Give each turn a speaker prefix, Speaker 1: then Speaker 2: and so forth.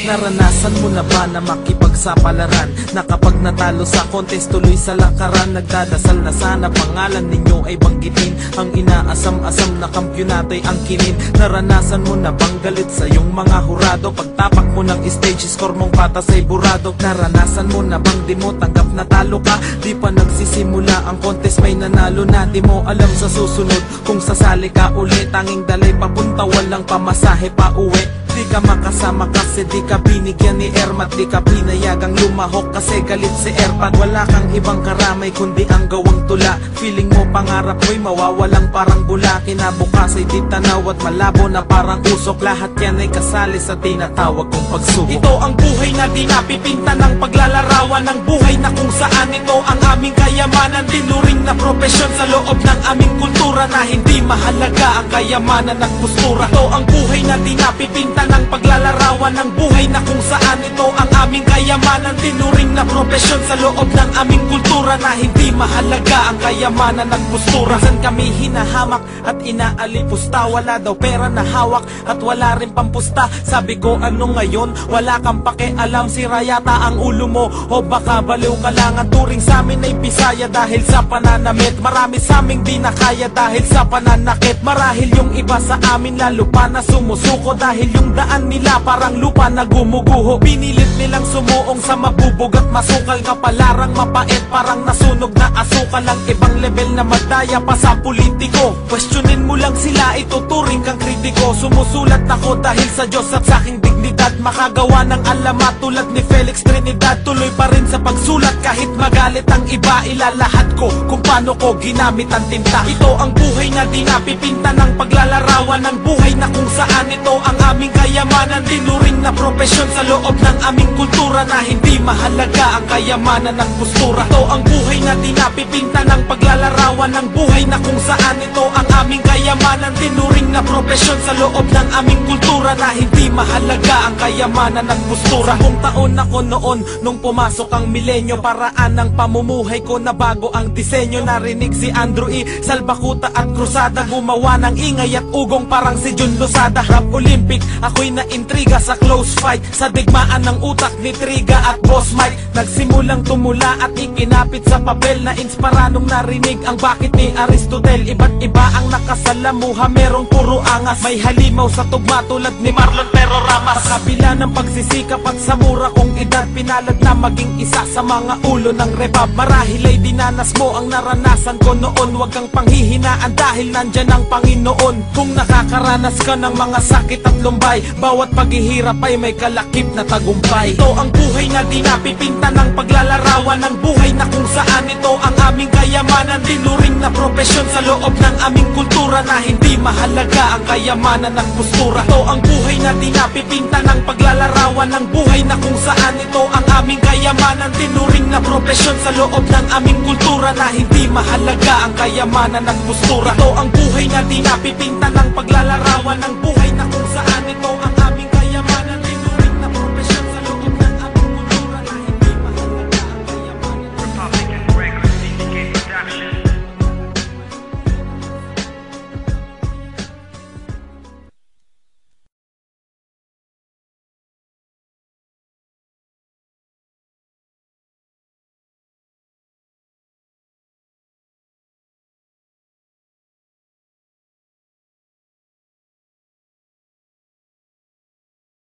Speaker 1: Naranasan mo na ba na makipagsapalaran, na kapag natalo sa contest tuloy sa lakaran? Nagdadasal na sana pangalan ninyo ay banggitin, ang inaasam-asam na kampyonato'y angkinin. Naranasan mo na bang galit sa iyong mga hurado, pagtapak mo ng stage score mong patas ay burado? Naranasan mo na bang di mo tanggap na talo ka, di pa nagsisimula ang contest may nanalo na? Di mo alam sa susunod kung sasali ka uli, tanging dalay papunta walang pamasahe pa uwi. Di ka makasama kasi di ka binigyan ni Ermat, di ka pinayagang lumahok kasi galit si Erpat. Wala kang ibang karamay kundi ang gawang tula, feeling mo pangarap mo'y mawawalang parang bula. Kinabukas ay di tanaw at malabo na parang usok, lahat yan ay kasali sa tinatawag kong pagsubok. Ito ang buhay na di napipinta ng paglalarawan, ng buhay na kung saan ito ang aming kayamanan. Tinuring na propesyon sa loob ng aming kultura, na hindi mahalaga ang kayamanan at postura. Ito ang buhay na di napipinta ng paglalarawan, ng buhay na kung saan ito ang aming kayamanan. Tinuring na propesyon sa loob ng aming kultura, na hindi mahalaga ang kayamanan at postura. Minsan kami hinahamak at inaalipusta, wala daw pera na hawak at wala rin pampusta. Sabi ko ano ngayon, wala kang pakialam, sira yata ang ulo mo o baka baliw ka lang. Ang turing sa amin ay Bisaya dahil sa pananamit, marami sa aming di na kaya dahil sa pananakit. Marahil yung iba sa amin lalo pa na sumusuko, dahil yung daan nila parang lupa na gumuguho. Pinilit nilang sumuong sa mabubog at masukal, kapalarang mapait parang nasunog na asukal. Ang ibang level na magdaya pa sa politiko, questionin mo lang sila, ituturing kang kritiko. Sumusulat ako dahil sa Diyos at sa aking dignidad, makagawa ng alamat tulad ni Felix Trinidad. Tuloy pa rin sa pagsulat kahit magalit ang iba, ilalahat ko kung paano ko ginamit ang tinta. Ito ang buhay na di napipinta ng paglalarawan, ng buhay na kung saan ito ang aming kayamanan. Tinuring na propesyon sa loob ng aming kultura, na hindi mahalaga ang kayamanan ng postura. Ito ang buhay na di napipinta ng paglalarawan, ng buhay na kung saan ito ang aming kayamanan. Tinuring na propesyon sa loob ng aming kultura, na hindi mahalaga ang kayamanan ng postura. 10 taon ako noon nung pumasok ang milenyo, paraan ng pamumuhay ko na bago ang disenyo. Narinig si Andrew E. Salbakuta at Cruzada, gumawa ng ingay at ugong parang si Jun Lozada. Rap Olympic, ako'y naintriga sa close fight, sa digmaan ng utak ni Triga at Boss Mike. Nagsimulang tumula at ikinapit sa papel, na inspira nung narinig ang bakit ni Aristotle. Iba't iba ang nakasalamuha, merong puro angas, may halimaw sa tugma tulad ni Marlon Pero Ramas. Sa kabila ng pagsisikap at sa mura kong edad, pinalad na maging isa sa mga ulo ng rebab. Marahil ay dinanas mo ang naranasan ko noon, wag kang panghihinaan dahil nandyan ang Panginoon. Kung nakakaranas ka ng mga sakit at lumbay, bawat paghihirap ay may kalakip na tagumpay. Ito ang buhay na di napipinta ng paglalarawan, ng buhay na kung saan ito ang aming kayamanan. Tinuring na propesyon sa loob ng aming kultura, na hindi mahalaga ang kayamanan at postura. Ito ang buhay na di napipinta ng paglalarawan, ng buhay na kung saan ito ang aming kayamanan. Tinuring na propesyon sa loob ng aming kultura, na hindi mahalaga ang kayamanan at postura. Ito ang buhay na di napipinta ng paglalarawan, ng buhay